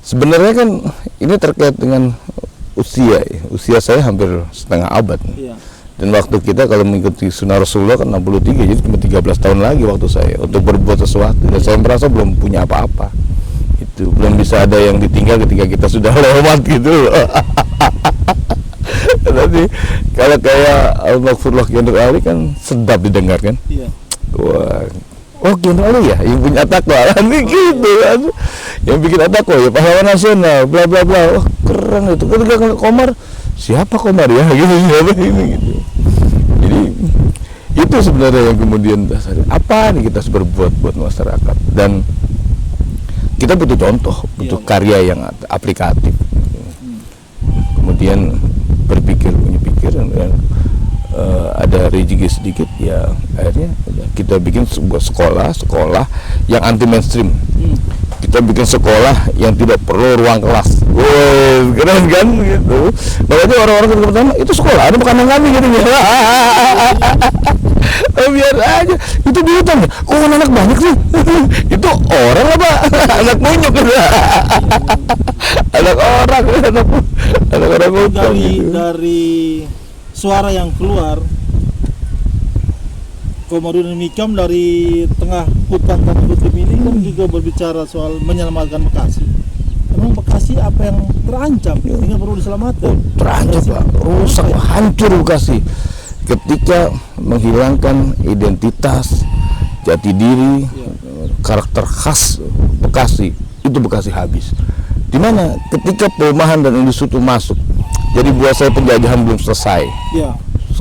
Sebenarnya kan ini terkait dengan usia ya. Usia saya hampir setengah abad. Iya. Dan waktu kita kalau mengikuti sunnah Rasulullah kan 63, jadi cuma 13 tahun lagi waktu saya untuk berbuat sesuatu. Dan saya merasa belum punya apa-apa. Itu belum bisa ada yang ditinggal ketika kita sudah lewat gitu. Tapi kalau kayak Al-Maghfurullah General Ali kan sedap didengar kan. Iya. Wah, oh General Ali ya yang punya takwa kan gitu kan. Yang bikin takwa ya pahlawan nasional bla bla bla. Oh, keren itu. Ketika Komar, siapa Komar ya gitu, siapa ini gitu. Jadi itu sebenarnya yang kemudian dasar apa nih kita harus berbuat buat masyarakat, dan kita butuh contoh, butuh karya yang aplikatif. Kemudian punya pikiran dan ada rezeki sedikit ya, akhirnya kita bikin sebuah sekolah yang anti mainstream. Kita bikin sekolah yang tidak perlu ruang kelas. Wow, keren kan gitu. Makanya orang-orang yang pertama itu sekolah, ada bukan kami gitu ya. Biar aja. Itu di hutan ya. Kok anak banyak sih? Itu orang apa? Anak munyuk kan? Anak orang hutan. Dari suara yang keluar, Komarudin Hikam dari tengah hutan Tanah Kutub ini kan juga berbicara soal menyelamatkan Bekasi. Emang Bekasi apa yang terancam sehingga perlu diselamatkan? Terancam Pak, rusak, hancur Bekasi. Ketika menghilangkan identitas, jati diri, karakter khas Bekasi, itu Bekasi habis. Dimana ketika pelemahan dan industri itu masuk, jadi buat saya penjajahan belum selesai. Ya.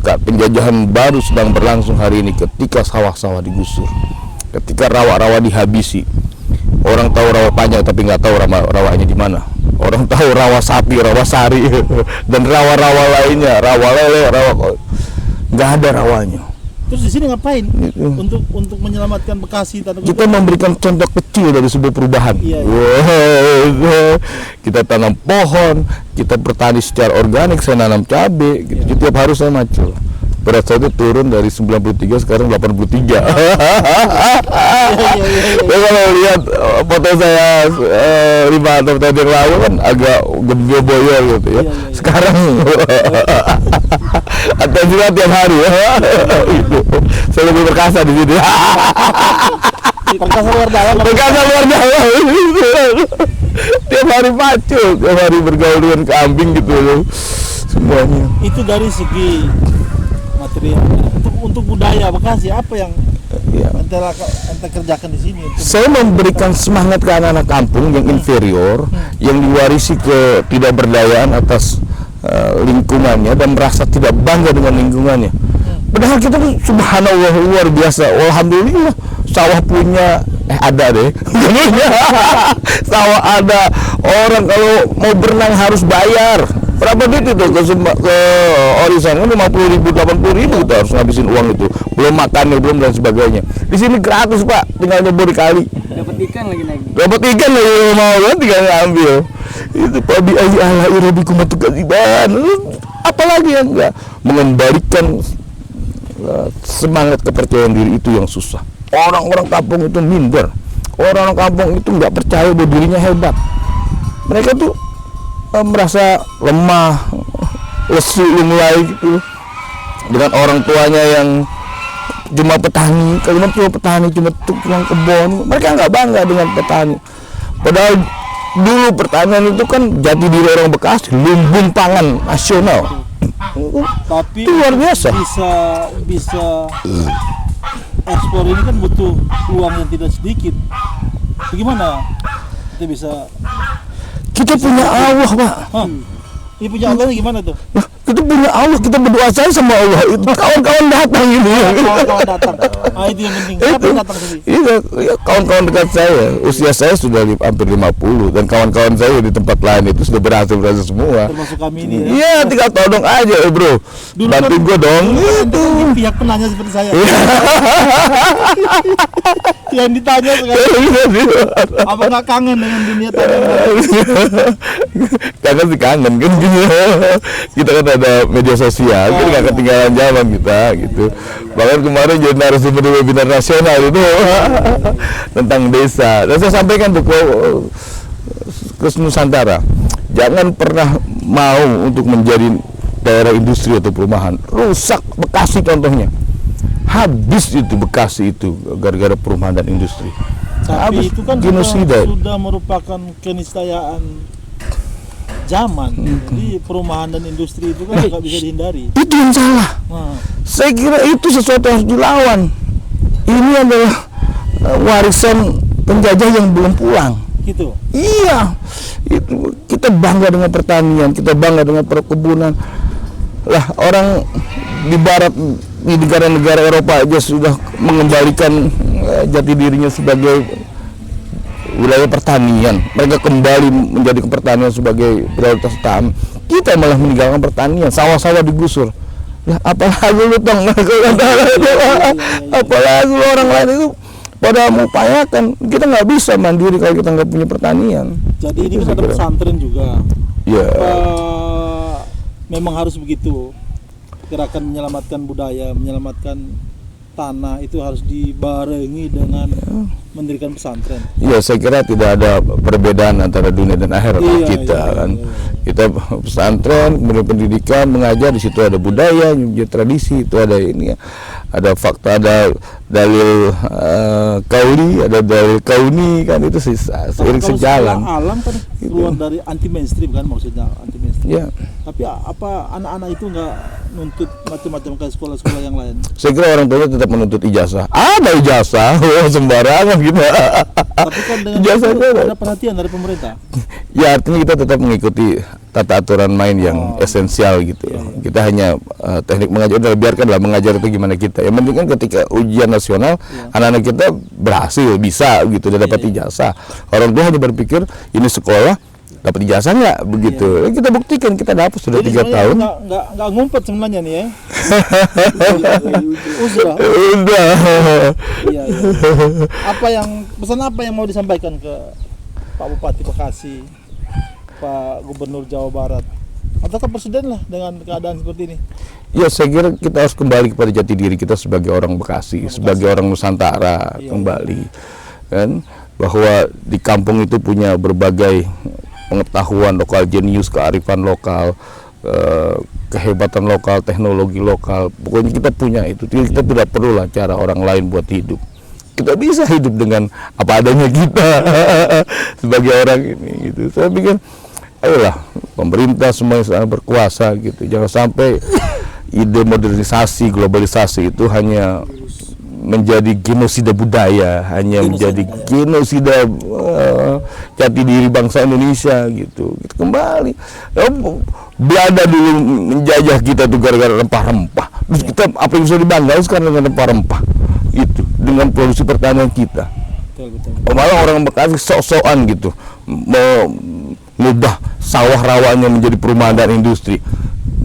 Penjajahan baru sedang berlangsung hari ini ketika sawah-sawah digusur, ketika rawa-rawa dihabisi. Orang tahu rawa panjang tapi nggak tahu rawanya di mana. Orang tahu rawa sapi, rawa sari dan rawa-rawa lainnya, rawa lele, nggak ada rawanya. Terus di sini ngapain? Untuk menyelamatkan Bekasi Tanah Kutub. Kita memberikan contoh kecil dari sebuah perubahan. Iya. Wow. Kita tanam pohon, kita bertani secara organik, saya nanam cabai, gitu. Iya. Tiap hari saya macul. Berat saya itu turun dari 93 sekarang 83. Saya kalau lihat foto saya 5 tahun yang lalu kan agak gede boyol gitu ya. Sekarang atau juga tiap hari ya. Saya lebih perkasa di sini. Perkasa luar dalam. Tiap hari pacu, tiap hari bergaul dengan kambing gitu loh. Semuanya. Itu dari segi material. Untuk budaya Bekasi apa yang ente kerjakan di sini? Saya memberikan semangat ke anak-anak kampung yang inferior, yang diwarisi ketidakberdayaan atas lingkungannya dan merasa tidak bangga dengan lingkungannya. Padahal kita tuh subhanallah luar biasa. Alhamdulillah sawah punya ada deh. Sawah ada. Orang kalau mau berenang harus bayar. Berapa duit itu ke Orisan kan 50.000, 80.000 kita harus ngabisin uang itu. Belum makannya, belum dan sebagainya. Di sini gratis Pak, tinggal nyebur di kali. Dapat ikan lagi. Dapat ikan lagi mau kan tinggal ngambil. Itu Pak bi ala irabikum tukaziban. Apalagi yang enggak mengembalikan semangat kepercayaan diri itu yang susah. Orang-orang kampung itu minder. Orang-orang kampung itu nggak percaya bahwa dirinya hebat. Mereka tuh merasa lemah, lesu mulai gitu. Dengan orang tuanya yang cuma petani, cuma tukang kebun. Mereka nggak bangga dengan petani. Padahal dulu pertanian itu kan jati diri orang Bekasi, lumbung pangan nasional. Tapi itu luar biasa. Bisa ekspor ini kan butuh uang yang tidak sedikit. Bagaimana kita bisa? Kita punya Allah Pak. Ini punya Allah gimana tuh? Nah, kita punya Allah, kita berdoa saja sama Allah. Itu kawan-kawan datang ini. Kawan-kawan datang. Itu yang penting. Siapa yang datang sini? Iya, kawan-kawan dekat saya. Usia saya sudah hampir 50 dan kawan-kawan saya di tempat lain itu sudah berhasil semua. Termasuk kami ini ya. Iya, tinggal todong aja, bro. Dulu bantu gue dong. Itu pihak penanya seperti saya. Yang ditanya sekarang. Apa nggak kangen dengan dunia tanya? Kangen sih kangen kan. Kita kan ada media sosial, jadi nggak ketinggalan zaman kita gitu. Bahkan kemarin jadi narasumber di webinar nasional itu tentang desa. Dan saya sampaikan buku ke Nusantara, jangan pernah mau untuk menjadi daerah industri atau perumahan. Rusak Bekasi contohnya, habis itu Bekasi itu gara-gara perumahan dan industri. Tapi Habis, itu kan genosida. sudah merupakan keniscayaan zaman. Jadi perumahan dan industri itu kan nggak bisa dihindari. Itu yang salah. Nah, Saya kira itu sesuatu yang harus dilawan. Ini adalah warisan penjajah yang belum pulang. gitu. Iya, itu kita bangga dengan pertanian, kita bangga dengan perkebunan. Lah orang di barat, di negara-negara Eropa aja sudah mengembalikan jati dirinya sebagai wilayah pertanian. Mereka kembali menjadi pertanian sebagai prioritas utama. Kita malah meninggalkan pertanian, sawah-sawah digusur. Lah apalagi lu tong, apalagi lu orang lain itu pada mengupayakan. Kita nggak bisa mandiri kalau kita nggak punya pertanian. Jadi ini kan ada pesantren juga. Ya. Memang harus begitu. Gerakan menyelamatkan budaya, menyelamatkan tanah itu harus dibarengi dengan mendirikan pesantren. Ya, saya kira tidak ada perbedaan antara dunia dan akhirat kita kan. Kita pesantren, kemudian pendidikan, mengajar, di situ ada budaya, tradisi, itu ada ini, ada fakta, ada dalil kauli, ada dalil kauni kan, itu seiring sejalan. Alam kan keluar dari anti mainstream kan, maksudnya anti mainstream. Ya. Tapi apa anak-anak itu nggak nuntut macam-macam kayak sekolah-sekolah yang lain? Saya kira orang tuanya tetap menuntut ijazah. Ada ijazah, sembarangan gitu. Tapi kan dengan Ijazah itu itu ada perhatian dari pemerintah. Ya, artinya kita tetap mengikuti tata aturan main yang esensial gitu. Kita hanya teknik mengajar, udah biarkanlah mengajar itu gimana kita. Yang penting kan ketika ujian nasional anak-anak kita berhasil, bisa gitu, dia dapat ijazah. Orang tua hanya berpikir ini sekolah dapat ijazah nggak begitu. Kita buktikan kita dapat sudah 3 tahun. Nggak ngumpet sebenarnya nih ya. Udah. Iya. Pesan apa yang mau disampaikan ke Pak Bupati Bekasi, Pak Gubernur Jawa Barat, atau ke Presiden lah dengan keadaan seperti ini? Ya, saya kira kita harus kembali kepada jati diri kita sebagai orang Bekasi, sebagai orang Nusantara kembali, kan, bahwa di kampung itu punya berbagai pengetahuan lokal, jenius, kearifan lokal, kehebatan lokal, teknologi lokal. Pokoknya kita punya itu. Kita tidak perlu lah cara orang lain buat hidup. Kita bisa hidup dengan apa adanya kita sebagai orang ini gitu. Saya pikir ayolah pemerintah semua yang sangat berkuasa gitu. Jangan sampai ide modernisasi, globalisasi itu hanya menjadi genosida budaya, hanya menjadi genosida jati diri bangsa Indonesia gitu. Kita kembali. Belanda dulu menjajah kita tuh gara-gara rempah-rempah. Terus kita apa yang bisa dibanggakan sekarang dengan rempah-rempah itu, dengan produksi pertanian kita. Malah orang Bekasi sok-sokan gitu mengubah sawah rawanya menjadi perumahan dan industri.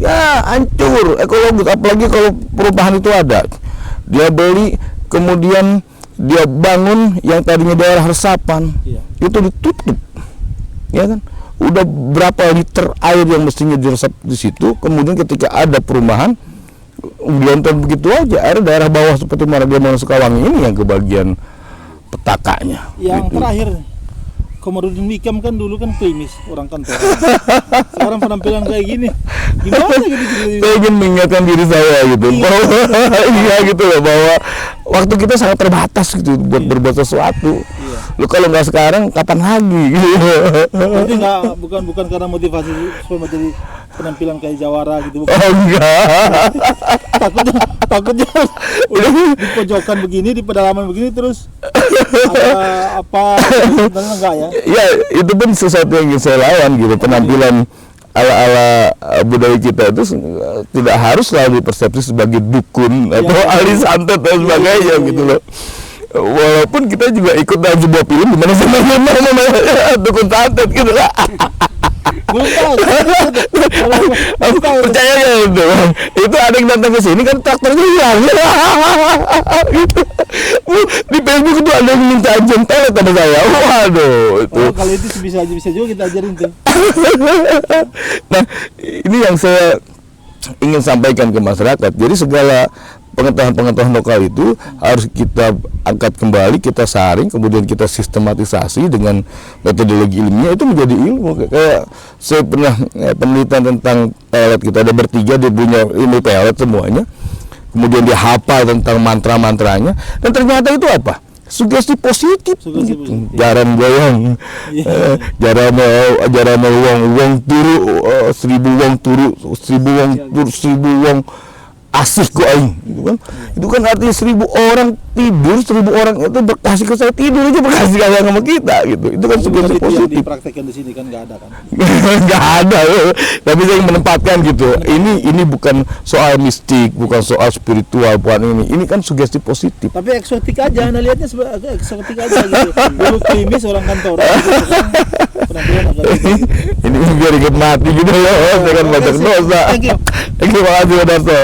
Ya hancur ekologis, apalagi kalau perubahan itu ada. Dia beli, kemudian dia bangun yang tadinya daerah resapan, itu ditutup, ya kan? Udah berapa liter air yang mestinya diresap di situ, kemudian ketika ada perumahan, gelontor begitu aja, air daerah bawah seperti Maradia Sekawangi ini yang kebagian petakanya. Yang gitu. Terakhir, Komarudin Wikam kan dulu kan klimis orang kantor. Sekarang penampilan kayak gini, gimana gitu? Saya ingin mengingatkan diri saya gitu, bahwa iya gitu loh, bahwa waktu kita sangat terbatas gitu buat berbuat sesuatu. Lu kalau nggak sekarang, kapan lagi? Berarti bukan karena motivasi supaya menjadi penampilan kayak Jawara gitu, bukan? Oh enggak. Takutnya udah di pojokan begini, di pedalaman begini terus ada apa? Enggak ya? Ya, itu pun sesuatu yang ingin saya lawan gitu, penampilan ala budaya kita itu tidak harus selalu dipersepsi sebagai dukun atau ahli santet dan sebagainya gitu loh. Walaupun kita juga ikut dalam sebuah film di mana namanya dukun santet gitu lah. Belum tahu. Percaya ya itu ada yang datang ke sini kan traktornya hilang gitu. Di Facebook itu ada yang minta ajen telet sama saya. Waduh itu. Kalau itu bisa juga kita ajarin tuh. Nah, ini yang saya ingin sampaikan ke masyarakat. Jadi segala pengetahuan lokal itu harus kita angkat kembali, kita saring, kemudian kita sistematisasi dengan metodologi ilmiah, itu menjadi ilmu. Kayak saya pernah penelitian tentang pelet, kita ada bertiga, dia punya ilmu pelet semuanya, kemudian dia hafal tentang mantra-mantranya, dan ternyata itu apa? Sugesti positif, Sugesti gitu. positif. Jaran goyang, jaran wong turu, 1000 wong turu, 1000 wong asih kok aing, gitu kan. Itu kan artinya 1000 orang tidur, 1000 orang itu berkasih ke saya, tidur aja berkasih sayang sama kita, gitu. Itu kan sugesti Itu yang positif. dipraktekkan di sini kan nggak ada kan. Nggak ada, tapi saya menempatkan gitu. Ini bukan soal mistik, bukan soal spiritual, bukan ini kan sugesti positif. Tapi eksotik aja, anda lihatnya agak eksotik aja gitu. Dulu krimis orang kantoran gitu kan. Penampilan agak gitu. Ini biar ingat mati gitu loh, saya kan banyak dosa. Thank you. Terima kasih, Pak Darso.